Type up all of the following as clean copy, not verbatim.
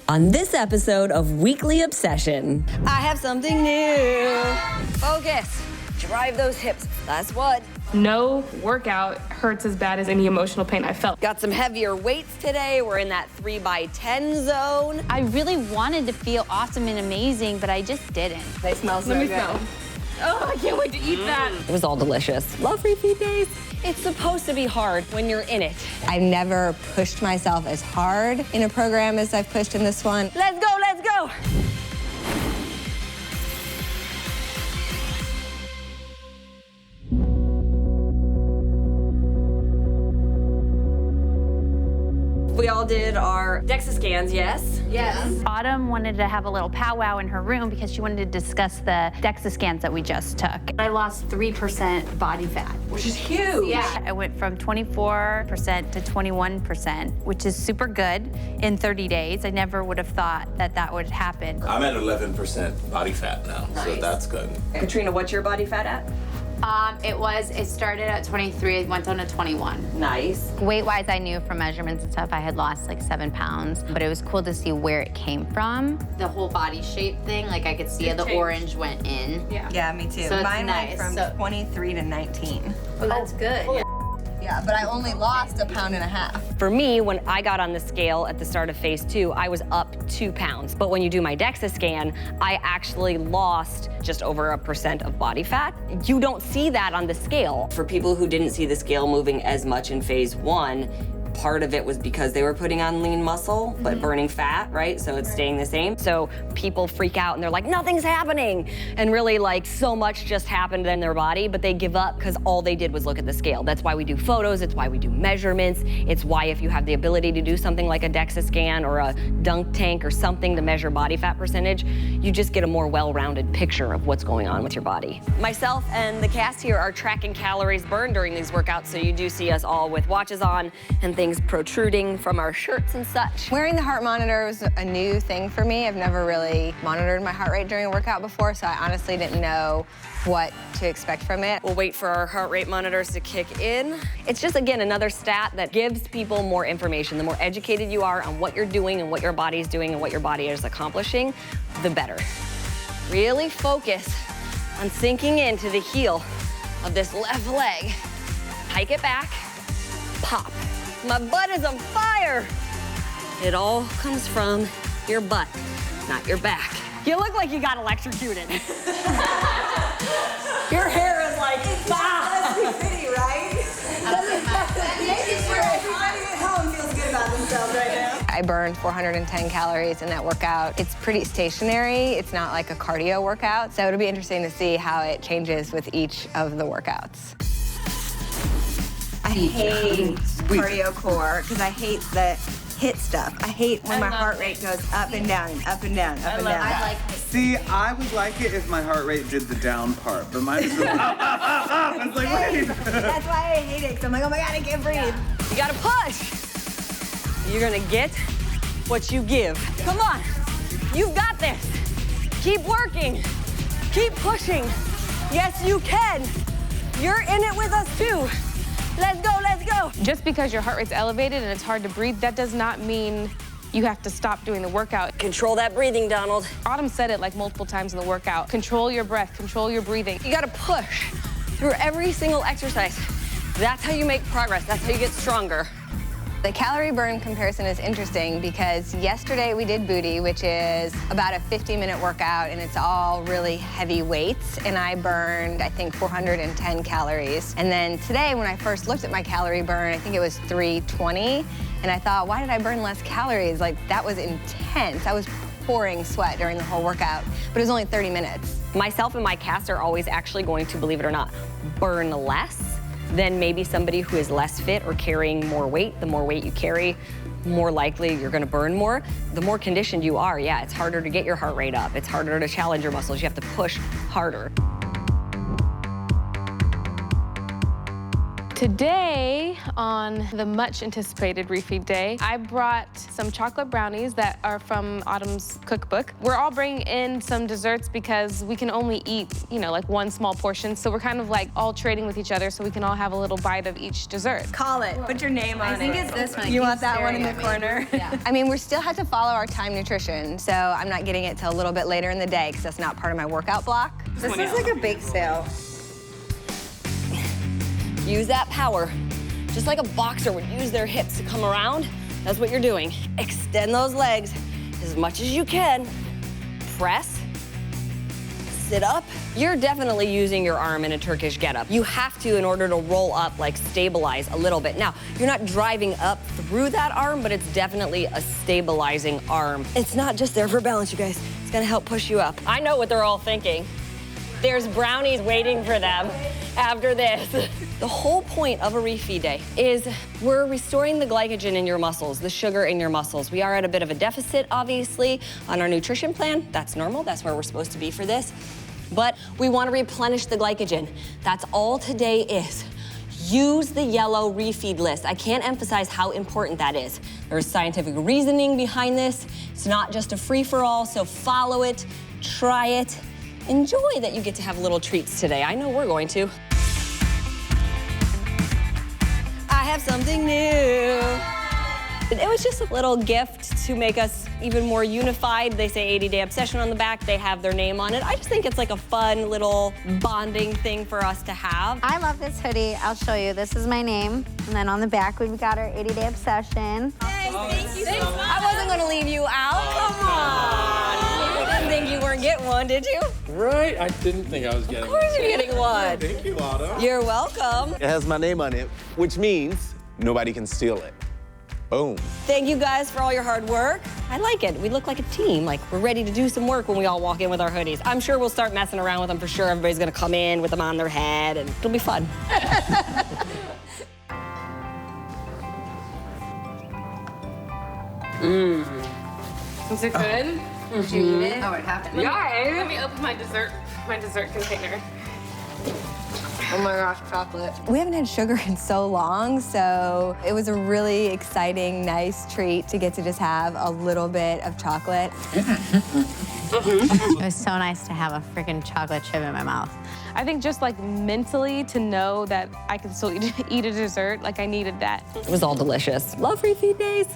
On this episode of Weekly Obsession, I have something new. Focus. Drive those hips. That's what. No workout hurts as bad as any emotional pain I felt. Got some heavier weights today. We're in that 3x10 zone. I really wanted to feel awesome and amazing, but I just didn't. They smell so Let me good. smell. Oh, I can't wait to eat that. It was all delicious. Love Refeed days. It's supposed to be hard when you're in it. I've never pushed myself as hard in a program as I've pushed in this one. Let's go, let's go. We all did our DEXA scans, yes? Yes. Autumn wanted to have a little powwow in her room because she wanted to discuss the DEXA scans that we just took. I lost 3% body fat. Which is huge. Yeah, I went from 24% to 21%, which is super good in 30 days. I never would have thought that that would happen. I'm at 11% body fat now, so that's good. Katrina, what's your body fat at? It started at 23, it went down to 21. Nice. Weight-wise, I knew from measurements and stuff I had lost like 7 pounds, but it was cool to see where it came from. The whole body shape thing, like I could see the orange went in. Yeah, me too. So it's Mine nice. went from 23 to 19. Oh, that's good. Yeah, but I only lost 1.5 pounds. For me, when I got on the scale at the start of phase 2, I was up 2 pounds. But when you do my DEXA scan, I actually lost just over 1% of body fat. You don't see that on the scale. For people who didn't see the scale moving as much in phase 1, part of it was because they were putting on lean muscle, but burning fat, right? So it's staying the same. So people freak out and they're like, nothing's happening. And really like so much just happened in their body, but they give up because all they did was look at the scale. That's why we do photos, it's why we do measurements. It's why if you have the ability to do something like a DEXA scan or a dunk tank or something to measure body fat percentage, you just get a more well-rounded picture of what's going on with your body. Myself and the cast here are tracking calories burned during these workouts, so you do see us all with watches on and things protruding from our shirts and such. Wearing the heart monitor was a new thing for me. I've never really monitored my heart rate during a workout before, so I honestly didn't know what to expect from it. We'll wait for our heart rate monitors to kick in. It's just, again, another stat that gives people more information. The more educated you are on what you're doing and what your body's doing and what your body is accomplishing, the better. Really focus on sinking into the heel of this left leg. Hike it back, pop. My butt is on fire. It all comes from your butt, not your back. You look like you got electrocuted. Your hair is like, ah. That's pretty, right? Making sure everybody at home feels good about themselves right now. I burned 410 calories in that workout. It's pretty stationary. It's not like a cardio workout, so it'll be interesting to see how it changes with each of the workouts. I hate cardio core because I hate the hit stuff. I hate when my heart rate goes up and down, up and down, up and down. I like it. See, I would like it if my heart rate did the down part, but mine is really up. It's like, wait. That's why I hate it, because I'm like, oh my God, I can't breathe. You gotta push. You're gonna get what you give. Come on, you've got this. Keep working, keep pushing. Yes, you can. You're in it with us too. Let's go, let's go. Just because your heart rate's elevated and it's hard to breathe, that does not mean you have to stop doing the workout. Control that breathing, Donald. Autumn said it like multiple times in the workout. Control your breath, control your breathing. You gotta push through every single exercise. That's how you make progress. That's how you get stronger. The calorie burn comparison is interesting because yesterday we did booty, which is about a 50-minute workout, and it's all really heavy weights, and I burned, I think, 410 calories. And then today, when I first looked at my calorie burn, I think it was 320, and I thought, why did I burn less calories? Like, that was intense. I was pouring sweat during the whole workout, but it was only 30 minutes. Myself and my cast are always actually going to, believe it or not, burn less than maybe somebody who is less fit or carrying more weight. The more weight you carry, more likely you're gonna burn more. The more conditioned you are, yeah, it's harder to get your heart rate up. It's harder to challenge your muscles. You have to push harder. Today, on the much anticipated refeed day, I brought some chocolate brownies that are from Autumn's cookbook. We're all bringing in some desserts because we can only eat, you know, like one small portion. So we're kind of like all trading with each other so we can all have a little bite of each dessert. Call it. Put your name on it. I think it's this one. You want that one in the corner? Yeah. I mean, we still have to follow our time nutrition, so I'm not getting it till a little bit later in the day because that's not part of my workout block. This is like a bake sale. Use that power. Just like a boxer would use their hips to come around, that's what you're doing. Extend those legs as much as you can. Press, sit up. You're definitely using your arm in a Turkish getup. You have to in order to roll up, like stabilize a little bit. Now, you're not driving up through that arm, but it's definitely a stabilizing arm. It's not just there for balance, you guys. It's gonna help push you up. I know what they're all thinking. There's brownies waiting for them after this. The whole point of a refeed day is we're restoring the glycogen in your muscles, the sugar in your muscles. We are at a bit of a deficit, obviously, on our nutrition plan. That's normal, that's where we're supposed to be for this. But we want to replenish the glycogen. That's all today is. Use the yellow refeed list. I can't emphasize how important that is. There's scientific reasoning behind this. It's not just a free-for-all, so follow it, try it. Enjoy that you get to have little treats today. I know we're going to. I have something new. It was just a little gift to make us even more unified. They say 80-day obsession on the back. They have their name on it. I just think it's like a fun little bonding thing for us to have. I love this hoodie. I'll show you. This is my name. And then on the back, we've got our 80-day obsession. Hey, thank you so much. I wasn't going to leave you out. Come on. You didn't think you weren't getting one, did you? Right, I didn't think I was getting one. Of course you're getting one. Thank you, Autumn. You're welcome. It has my name on it, which means nobody can steal it. Boom. Thank you guys for all your hard work. I like it. We look like a team, like we're ready to do some work when we all walk in with our hoodies. I'm sure we'll start messing around with them for sure. Everybody's gonna come in with them on their head and it'll be fun. Is it good? Did you eat it? Oh, it happened. Let me open my dessert container. Oh my gosh, chocolate. We haven't had sugar in so long, so it was a really exciting, nice treat to get to just have a little bit of chocolate. It was so nice to have a freaking chocolate chip in my mouth. I think just like mentally to know that I can still eat a dessert, like I needed that. It was all delicious. Love refeed days.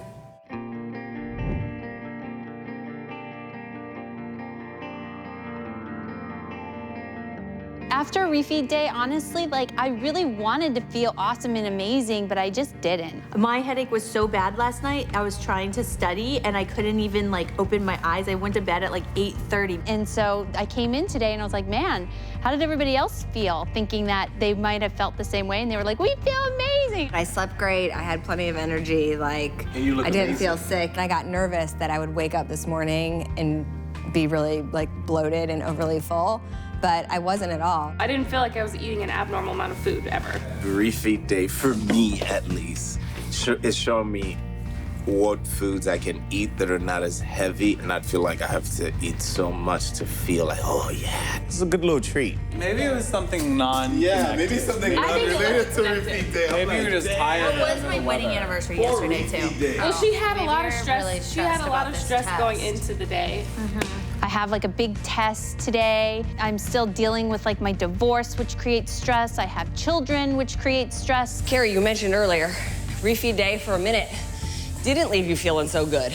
After refeed day, honestly, like I really wanted to feel awesome and amazing, but I just didn't. My headache was so bad last night. I was trying to study and I couldn't even like open my eyes. I went to bed at like 8:30. And so I came in today and I was like, man, how did everybody else feel? Thinking that they might have felt the same way. And they were like, we feel amazing. I slept great. I had plenty of energy. Like, And you look I didn't amazing. feel sick. I got nervous that I would wake up this morning and be really like bloated and overly full, but I wasn't at all. I didn't feel like I was eating an abnormal amount of food ever. Refeed day, for me at least, is showing me what foods I can eat that are not as heavy and not feel like I have to eat so much to feel like, oh yeah, it's a good little treat. Maybe it was something non-connected. Yeah, maybe something not related to refeed day. Maybe you were just tired. It was my wedding anniversary yesterday too. Well, she had a lot of you're stress. really She had stressed a lot about of this stress going test. into the day. I have like a big test today. I'm still dealing with like my divorce, which creates stress. I have children, which creates stress. Carrie, you mentioned earlier, refeed day for a minute didn't leave you feeling so good.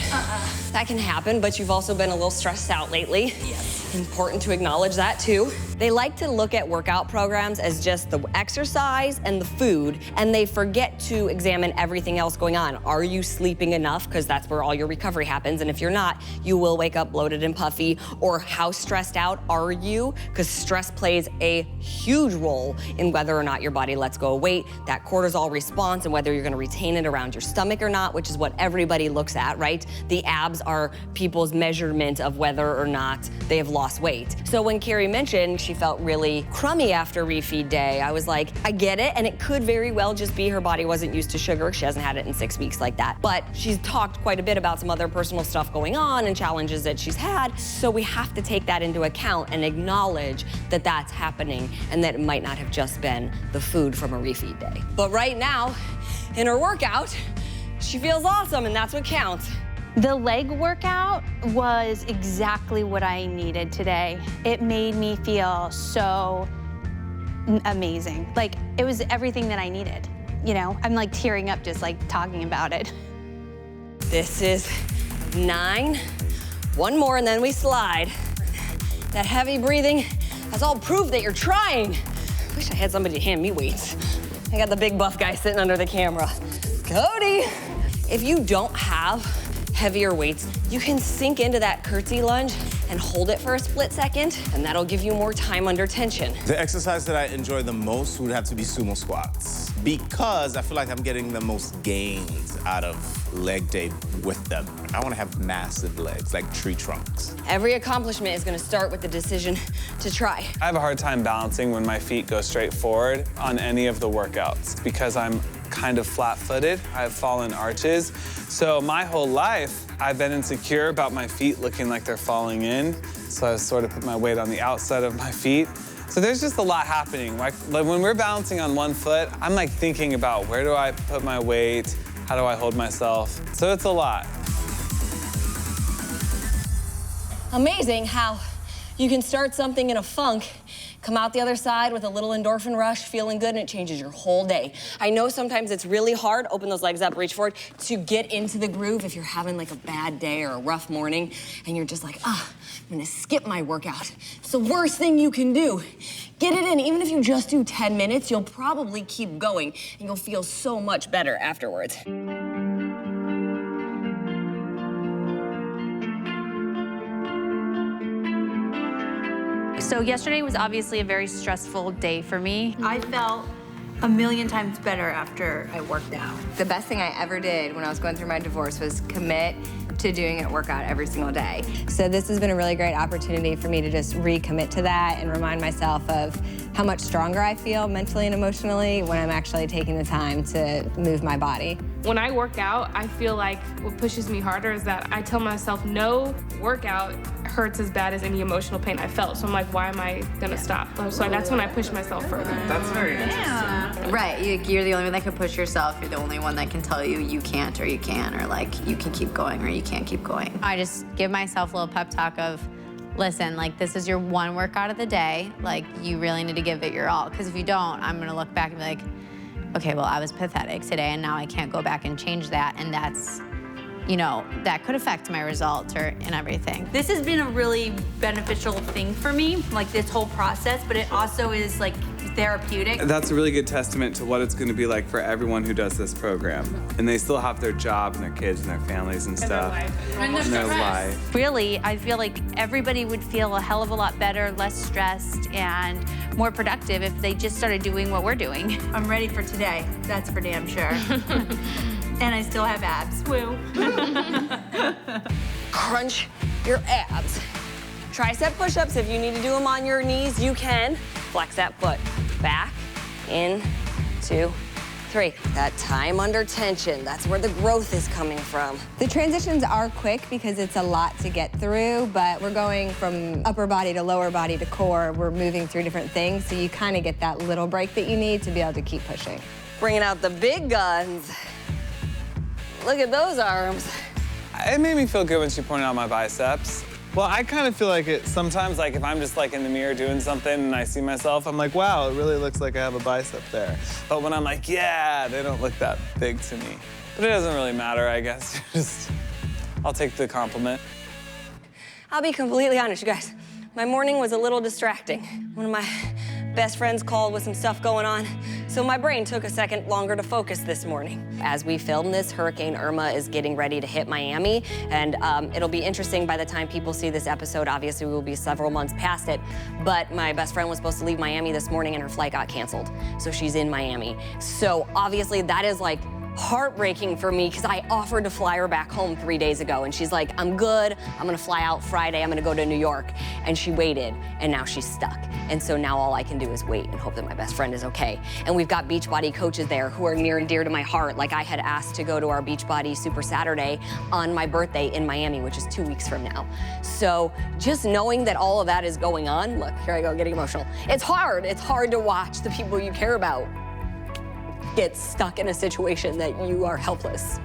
That can happen, but you've also been a little stressed out lately. Yes. Important to acknowledge that too. They like to look at workout programs as just the exercise and the food, and they forget to examine everything else going on. Are you sleeping enough? Because that's where all your recovery happens, and if you're not, you will wake up bloated and puffy. Or how stressed out are you? Because stress plays a huge role in whether or not your body lets go of weight, that cortisol response, and whether you're gonna retain it around your stomach or not, which is what everybody looks at, right? The abs are people's measurement of whether or not they have lost weight. So when Carrie mentioned she felt really crummy after refeed day, I was like, I get it, and it could very well just be her body wasn't used to sugar. She hasn't had it in 6 weeks like that. But she's talked quite a bit about some other personal stuff going on and challenges that she's had. So we have to take that into account and acknowledge that that's happening and that it might not have just been the food from a refeed day. But right now, in her workout, she feels awesome, and that's what counts. The leg workout was exactly what I needed today. It made me feel so amazing. Like, it was everything that I needed. You know, I'm like tearing up just like talking about it. This is 9. One more and then we slide. That heavy breathing, that's all proof that you're trying. Wish I had somebody to hand me weights. I got the big buff guy sitting under the camera. Cody! If you don't have heavier weights, you can sink into that curtsy lunge and hold it for a split second, and that'll give you more time under tension. The exercise that I enjoy the most would have to be sumo squats because I feel like I'm getting the most gains out of leg day with them. I want to have massive legs, like tree trunks. Every accomplishment is going to start with the decision to try. I have a hard time balancing when my feet go straight forward on any of the workouts because I'm kind of flat-footed. I have fallen arches. So my whole life, I've been insecure about my feet looking like they're falling in. So I sort of put my weight on the outside of my feet. So there's just a lot happening. Like when we're balancing on one foot, I'm like thinking about where do I put my weight? How do I hold myself? So it's a lot. Amazing how you can start something in a funk, come out the other side with a little endorphin rush, feeling good, and it changes your whole day. I know sometimes it's really hard, open those legs up, reach forward, to get into the groove if you're having like a bad day or a rough morning, and you're just like, I'm gonna skip my workout. It's the worst thing you can do. Get it in, even if you just do 10 minutes, you'll probably keep going, and you'll feel so much better afterwards. So yesterday was obviously a very stressful day for me. I felt a million times better after I worked out. The best thing I ever did when I was going through my divorce was commit to doing a workout every single day. So this has been a really great opportunity for me to just recommit to that and remind myself of how much stronger I feel mentally and emotionally when I'm actually taking the time to move my body. When I work out, I feel like what pushes me harder is that I tell myself no workout hurts as bad as any emotional pain I felt. So I'm like, why am I gonna stop? So that's when I push myself further. That's very interesting. Right, you're the only one that can push yourself. You're the only one that can tell you you can't or you can, or like you can keep going or you can't keep going. I just give myself a little pep talk of, listen, like this is your one workout of the day. Like you really need to give it your all. Because if you don't, I'm gonna look back and be like, okay, well, I was pathetic today and now I can't go back and change that. And that's, you know, that could affect my results and everything. This has been a really beneficial thing for me, like this whole process, but it also is like therapeutic. That's a really good testament to what it's going to be like for everyone who does this program. And they still have their job and their kids and their families and stuff. And their life. Really, I feel like everybody would feel a hell of a lot better, less stressed, and more productive if they just started doing what we're doing. I'm ready for today, that's for damn sure. And I still have abs, woo. Crunch your abs. Tricep push-ups, if you need to do them on your knees, you can. Flex that foot. Back, in, 2, 3. That time under tension, that's where the growth is coming from. The transitions are quick because it's a lot to get through, but we're going from upper body to lower body to core. We're moving through different things, so you kind of get that little break that you need to be able to keep pushing. Bringing out the big guns. Look at those arms. It made me feel good when she pointed out my biceps. Well, I kind of feel like it sometimes, like if I'm just like in the mirror doing something and I see myself, I'm like, wow, it really looks like I have a bicep there. But when I'm like, yeah, they don't look that big to me. But it doesn't really matter, I guess. Just, I'll take the compliment. I'll be completely honest, you guys. My morning was a little distracting. One of my best friends called with some stuff going on, so my brain took a second longer to focus this morning. As we film this, Hurricane Irma is getting ready to hit Miami, and it'll be interesting by the time people see this episode. Obviously, we will be several months past it, but my best friend was supposed to leave Miami this morning and her flight got canceled, so she's in Miami. So obviously, that is like heartbreaking for me because I offered to fly her back home 3 days ago, and she's like, I'm good, I'm gonna fly out Friday, I'm gonna go to New York. And she waited, and now she's stuck. And so now all I can do is wait and hope that my best friend is okay. And we've got Beachbody coaches there who are near and dear to my heart. Like I had asked to go to our Beachbody Super Saturday on my birthday in Miami, which is 2 weeks from now. So just knowing that all of that is going on, look, here I go getting emotional. It's hard to watch the people you care about get stuck in a situation that you are helpless.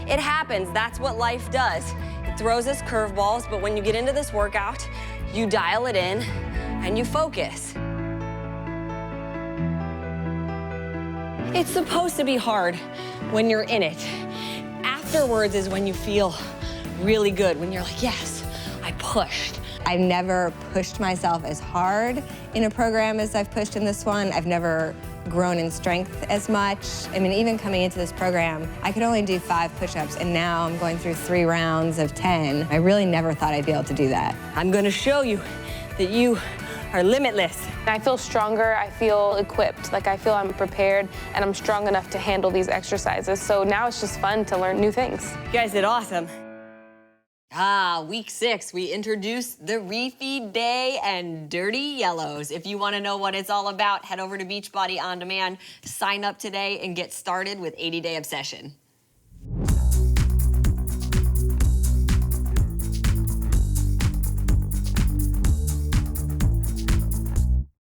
It happens, that's what life does. It throws us curveballs, but when you get into this workout, you dial it in and you focus. It's supposed to be hard when you're in it. Afterwards is when you feel really good, when you're like, yes, I pushed. I've never pushed myself as hard in a program as I've pushed in this one. I've never grown in strength as much. I mean, even coming into this program, I could only do 5 push-ups, and now I'm going through 3 rounds of 10. I really never thought I'd be able to do that. I'm gonna show you that you are limitless. I feel stronger, I feel equipped, like I feel I'm prepared and I'm strong enough to handle these exercises. So now it's just fun to learn new things. You guys did awesome. Week 6, we introduced the Refeed Day and Dirty Yellows. If you want to know what it's all about, head over to Beachbody On Demand, sign up today, and get started with 80 Day Obsession.